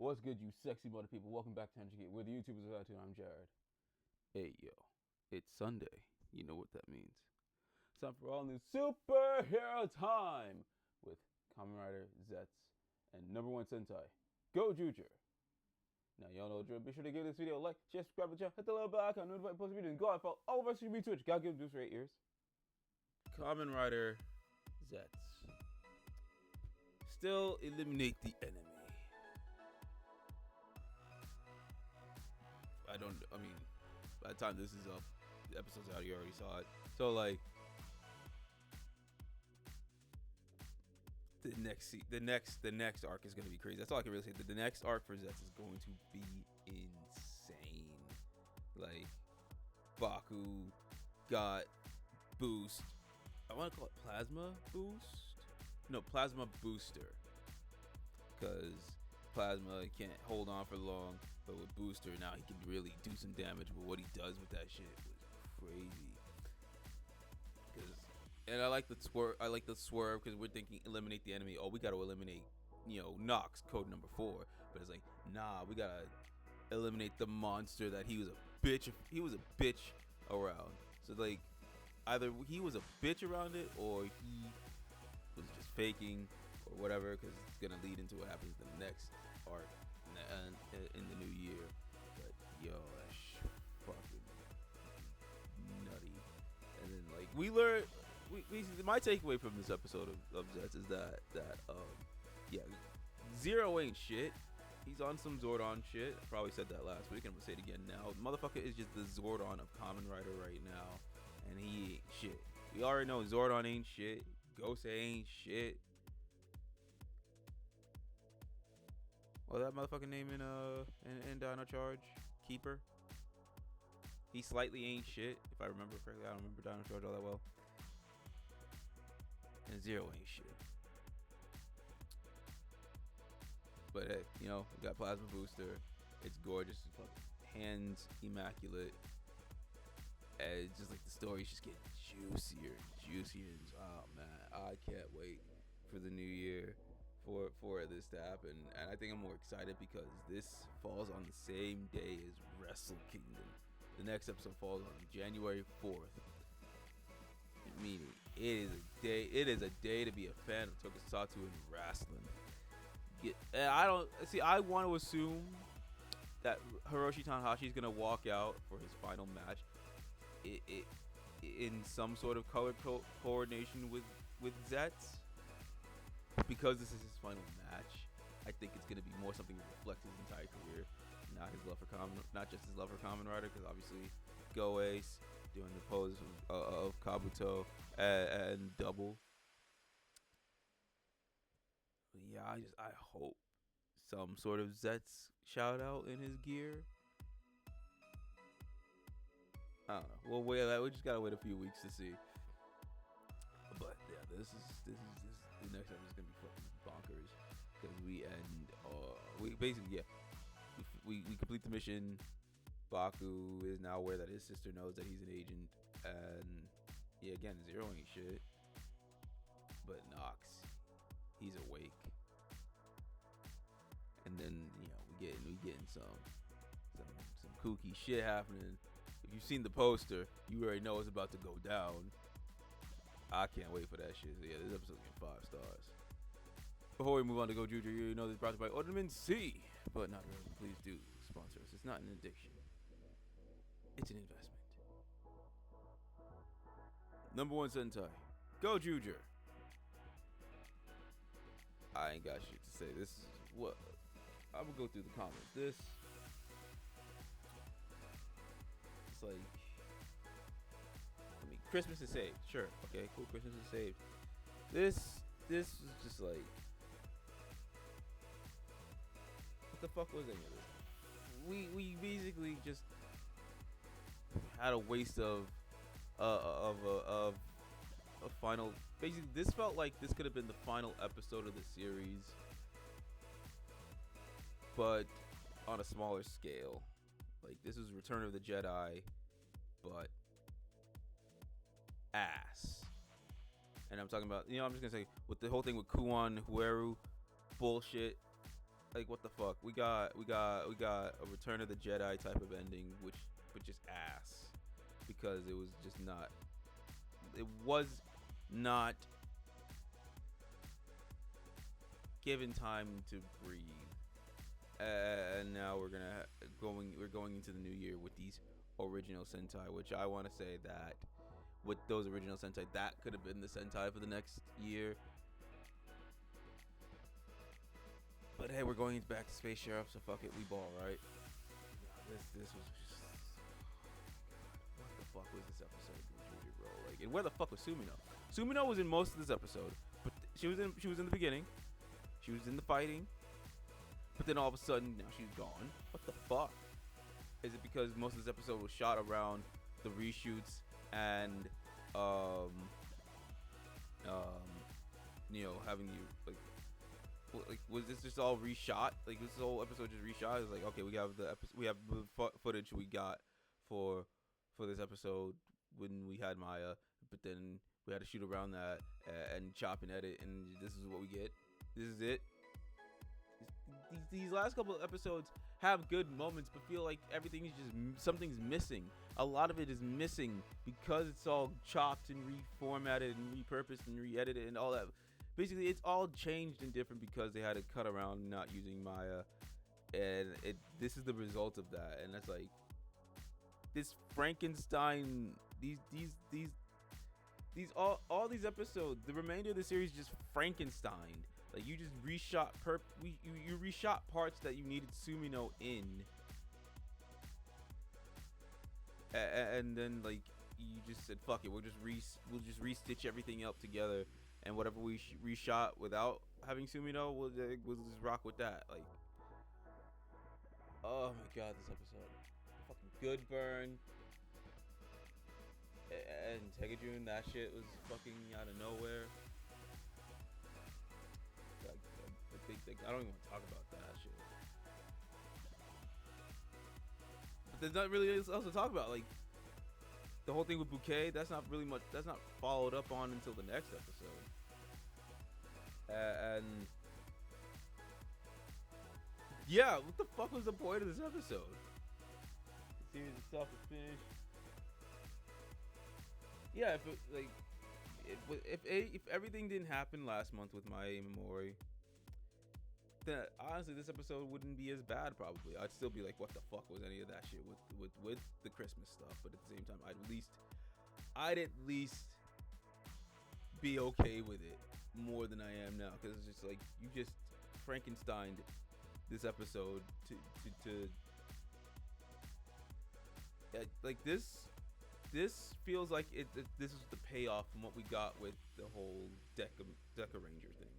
What's good, you sexy mother people? Welcome back to 100K. We're the YouTubers of Attitude. I'm Jared. Hey, yo. It's Sunday. You know what that means. It's time for all new superhero time with Kamen Rider Zeztz and number one Sentai Gozyuger. Now, y'all know the drill. Be sure to give this video a like, share, subscribe to the channel, hit the little bell icon, notify post video, and go out and follow all of us on Twitch. Gotta give them for 8 ears. Kamen Rider Zeztz. Still eliminate the enemy. I mean, by the time this is up, the episode's out, you already saw it. So, like, the next arc is going to be crazy. That's all I can really say. The next arc for Zeztz is going to be insane. Like, Baku got boost. I want to call it Plasma Boost? No, Plasma Booster. Because Plasma can't hold on for long, but with Booster now he can really do some damage. But what he does with that shit was crazy. And I like the swerve because we're thinking eliminate the enemy. Oh, we gotta eliminate, Nox, code number 4. But it's like, nah, we gotta eliminate the monster that he was a bitch. He was a bitch around. So like, either he was a bitch around it or he was just faking or whatever, because it's gonna lead into what happens in the next arc in the new year. But yo, that's fucking nutty. And then like we learned, my takeaway from this episode of Zeztz is that Zero ain't shit. He's on some Zordon shit. I probably said that last week, and I'm gonna say it again now. Motherfucker is just the Zordon of Kamen Rider right now, and he ain't shit. We already know Zordon ain't shit. Gosei ain't shit. What that motherfucking name in Dino Charge? Keeper. He slightly ain't shit, if I remember correctly. I don't remember Dino Charge all that well. And Zero ain't shit. But hey, we got Plasma Booster. It's gorgeous. It's fucking hands immaculate. And it's just like the story's just getting juicier and juicier. Oh man, I can't wait for the new year for this to happen. And I think I'm more excited because this falls on the same day as Wrestle Kingdom. The next episode falls on January 4th. Meaning it is a day to be a fan of Tokusatsu and wrestling. I want to assume that Hiroshi Tanahashi is gonna walk out for his final match in some sort of color coordination with Zeztz, because this is his final match. I think it's gonna be more something that reflects his entire career, not just his love for Kamen Rider, because obviously Go Ace doing the pose of Kabuto and Double. But yeah, I hope some sort of Zeztz shout out in his gear. I don't know. We just gotta wait a few weeks to see. But yeah, this the next episode is gonna be fucking bonkers, because we complete the mission. Baku is now aware that his sister knows that he's an agent, and yeah, again, Zero ain't shit. But Nox, he's awake, and then we getting some kooky shit happening. If you've seen the poster, you already know it's about to go down. I can't wait for that shit. So yeah, this episode's getting 5 stars. Before we move on to Gozyuger, you know this is brought to you by Ornament C, but not really. Please do sponsor us. It's not an addiction. It's an investment. Number one Sentai Gozyuger. I ain't got shit to say. This is what I'm gonna go through the comments. It's like, I mean, Christmas is saved. Sure, okay, cool. Christmas is saved. This is just like, what the fuck was any of this? We basically just had a waste of a final. Basically, this felt like this could have been the final episode of the series, but on a smaller scale. Like, this was Return of the Jedi, but ass. And I'm talking about, I'm just gonna say, with the whole thing with Kuon Hueru bullshit, like what the fuck? We got a Return of the Jedi type of ending, which but just ass because it was just not. It was not given time to breathe. And now we're going into the new year with these original Sentai, which I want to say that with those original Sentai, that could have been the Sentai for the next year. But hey, we're going back to Space Sheriff, so fuck it, we ball, right? This was just, what the fuck was this episode, bro? Like, and where the fuck was Sumino? Sumino was in most of this episode, but she was in the beginning. She was in the fighting, but then all of a sudden now she's gone. What the fuck? Is it because most of this episode was shot around the reshoots and having you like was this just all reshot? Like this whole episode just reshot? It's like, okay, we have the footage we got for this episode when we had Maya, but then we had to shoot around that and chop and edit, and this is what we get. This is it. These last couple of episodes have good moments, but feel like everything is just something's missing. A lot of it is missing because it's all chopped and reformatted and repurposed and re-edited and all that. Basically, it's all changed and different because they had to cut around not using Maya, and this is the result of that. And that's like this Frankenstein. These all these episodes, the remainder of the series just Frankenstein. Like you just reshot you reshot parts that you needed Sumino in, and then like you just said fuck it, we'll just restitch everything up together, and whatever we reshot without having Sumino, we'll just rock with that. Like, oh my god, this episode, fucking good burn. And Tegajun, that shit was fucking out of nowhere. Like, the big thing, I don't even want to talk about that shit. But there's not really else to talk about. Like, the whole thing with Bouquet, that's not followed up on until the next episode. And yeah, what the fuck was the point of this episode? The series itself is finished. Yeah, if everything didn't happen last month with Maya Imamori, then honestly this episode wouldn't be as bad. Probably I'd still be like, what the fuck was any of that shit with the Christmas stuff? But at the same time, I'd at least be okay with it more than I am now, because it's just like you just Frankensteined this episode to like this. This feels like this is the payoff from what we got with the whole Deca Ranger thing.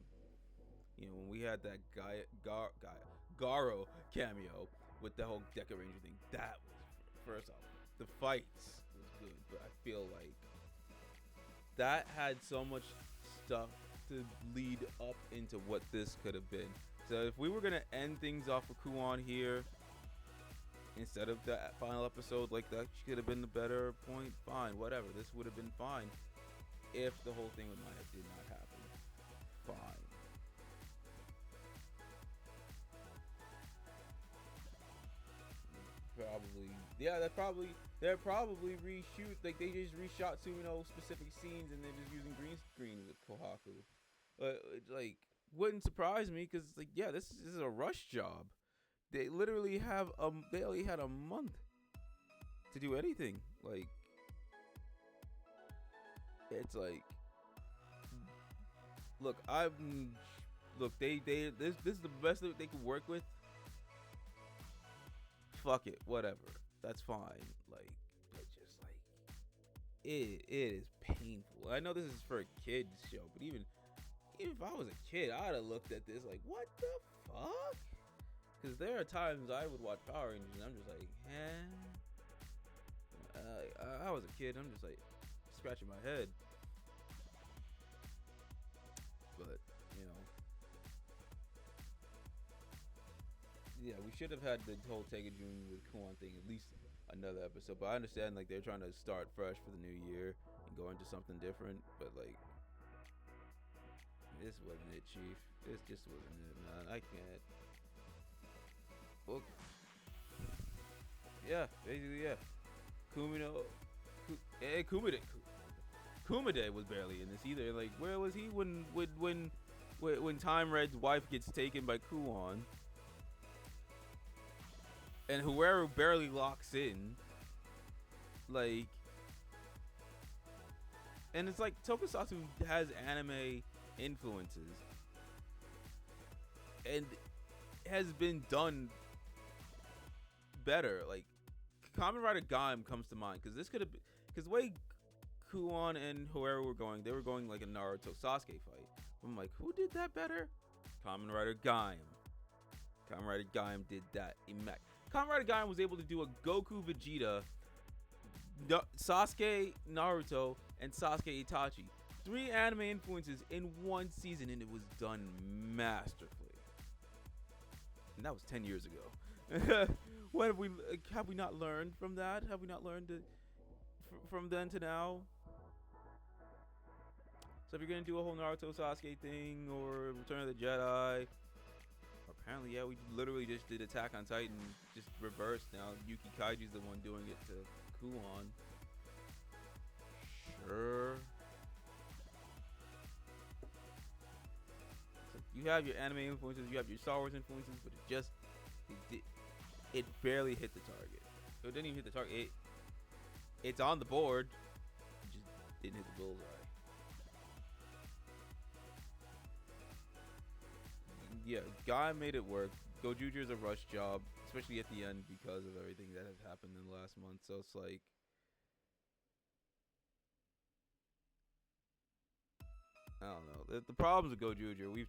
You know, when we had that Garo cameo with the whole Deca Ranger thing, that was, first off, the fights was good, but I feel like that had so much stuff to lead up into what this could have been. So if we were gonna end things off with Kuon here, instead of that final episode, like that should have been the better point. Fine, whatever. This would have been fine if the whole thing with Maya did not happen. Fine. Probably, yeah. They're probably reshoot. Like they just reshot Sumino specific scenes and they're just using green screen with Kohaku. It, like, wouldn't surprise me because like, yeah, this is a rush job. They literally they only had a month to do anything. Like, it's like, look, this is the best that they could work with. Fuck it, whatever, that's fine. Like, it's just like, it is painful. I know this is for a kids show, but even if I was a kid, I'd have looked at this like, what the fuck? Because there are times I would watch Power Rangers and I'm just like, I was a kid, I'm just like scratching my head. But, you know, yeah, we should have had the whole Tegajun with Kuon thing at least another episode. But I understand, like, they're trying to start fresh for the new year and go into something different. But, like, this wasn't it, Chief. This just wasn't it, man. I can't. Well, yeah, basically, yeah. Kumino, Kumide was barely in this either. Like, where was he when Time Red's wife gets taken by Kuon, and Hueru barely locks in, like, and it's like Tokusatsu has anime influences and has been done better. Like, Kamen Rider Gaim comes to mind because this could have been, because the way Kuon and Hueru were going, they were going like a Naruto Sasuke fight. I'm like, who did that better? Kamen Rider Gaim. Kamen Rider Gaim did that. Kamen Rider Gaim was able to do a Goku Vegeta, Sasuke Naruto, and Sasuke Itachi. 3 anime influences in one season, and it was done masterfully. And that was 10 years ago. What have we not learned from that? Have we not learned from then to now? So if you're gonna do a whole Naruto Sasuke thing or Return of the Jedi, apparently, yeah, we literally just did Attack on Titan, just reversed now. Yuki Kaiji's the one doing it to Kuon. Sure. So you have your anime influences, you have your Star Wars influences, but it barely hit the target. So it didn't even hit the target. It's on the board. It just didn't hit the bullseye. Yeah, Guy made it work. Gozyuger is a rush job, especially at the end because of everything that has happened in the last month. So it's like, I don't know. The problems with Gozyuger, we've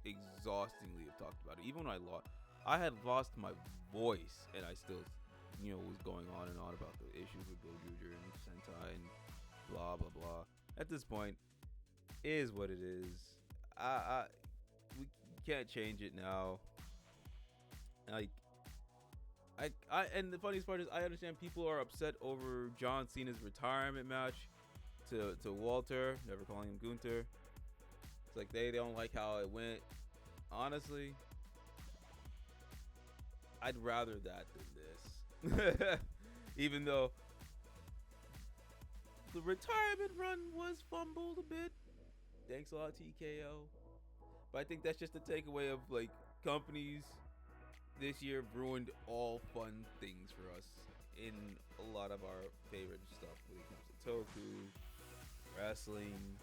exhaustingly have talked about it. Even when I had lost my voice, and I still, was going on and on about the issues with Gozyuger and Sentai and blah blah blah. At this point, it is what it is. We can't change it now. Like, and the funniest part is I understand people are upset over John Cena's retirement match to Walter, never calling him Gunther. It's like they don't like how it went. Honestly, I'd rather that than this. Even though the retirement run was fumbled a bit. Thanks a lot, TKO. But I think that's just a takeaway of, like, companies this year have ruined all fun things for us in a lot of our favorite stuff when it comes to Toku, wrestling,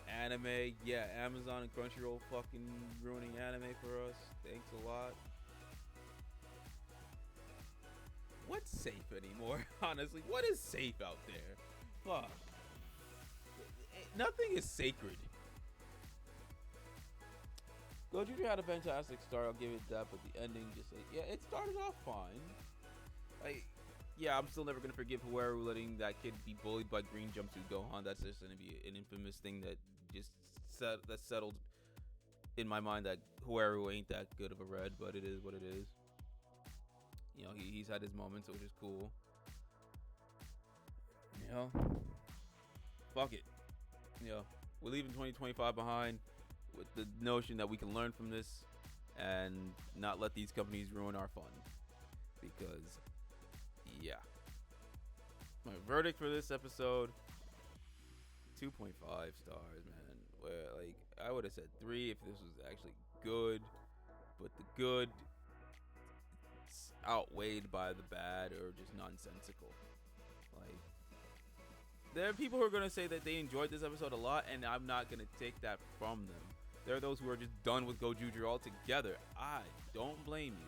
anime. Yeah, Amazon and Crunchyroll fucking ruining anime for us. Thanks a lot. What's safe anymore? Honestly, what is safe out there? Fuck. Nothing is sacred. Gozyuger had a fantastic start, I'll give it that, but the ending just like, yeah, it started off fine. Yeah, I'm still never gonna forgive Hueru letting that kid be bullied by Green Jumpsuit Gohan. That's just gonna be an infamous thing that just that's settled in my mind that Hueru ain't that good of a red, but it is what it is. He's had his moments, which is cool. Fuck it. We're leaving 2025 behind with the notion that we can learn from this and not let these companies ruin our fun. Because, yeah. My verdict for this episode, 2.5 stars, man. Where, like, I would have said 3 if this was actually good. But the good outweighed by the bad or just nonsensical. Like, there are people who are going to say that they enjoyed this episode a lot, and I'm not going to take that from them. There are those who are just done with Gozyuger altogether. I don't blame you.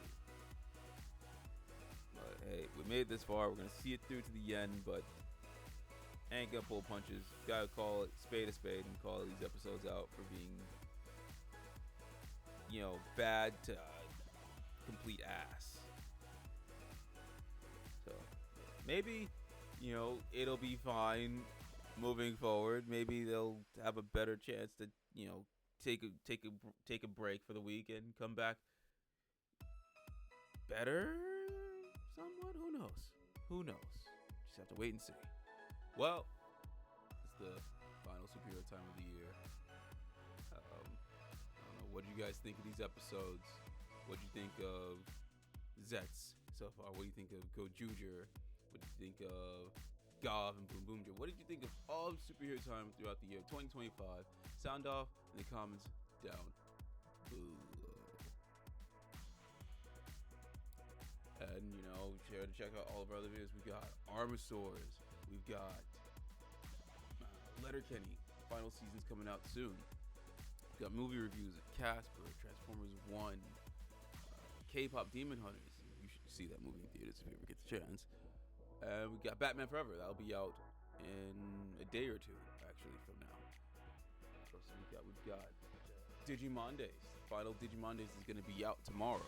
But hey, we made it this far. We're going to see it through to the end, but ain't going to pull punches. Gotta call it spade a spade and call these episodes out for being, bad to complete ass. So, maybe, it'll be fine moving forward. Maybe they'll have a better chance to, take a break for the week and come back better somewhat. Who knows? Just have to wait and see. Well, it's the final superhero time of the year. I don't know, what did you guys think of these episodes? What do you think of Zeztz so far? What do you think of Gozyuger? What do you think of Gov and Boom Boom? What did you think of all of superhero time throughout the year 2025? Sound off in the comments down below. And, share to check out all of our other videos. We've got Armasaurs. We've got Letterkenny. Final season's coming out soon. We've got movie reviews of Casper, Transformers 1, K-pop Demon Hunters. You should see that movie in theaters if you ever get the chance. And we got Batman Forever. That'll be out in a day or two, actually, from now. So we've got Digimondays. Final Digimondays is going to be out tomorrow.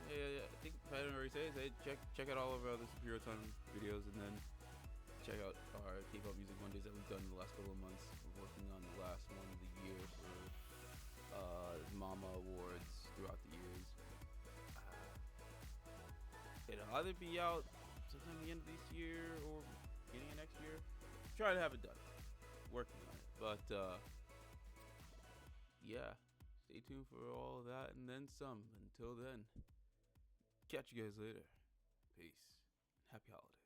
I think if I didn't already say it, check out all of our other superhero time videos, and then check out our K-pop music Mondays that we've done in the last couple of months. We're working on the last one of the year for Mama Awards throughout the years. It'll either be out sometime at the end of this year or beginning of next year. Try to have it done. Working on it. But yeah, stay tuned for all of that and then some. Until then, catch you guys later. Peace. Happy holidays.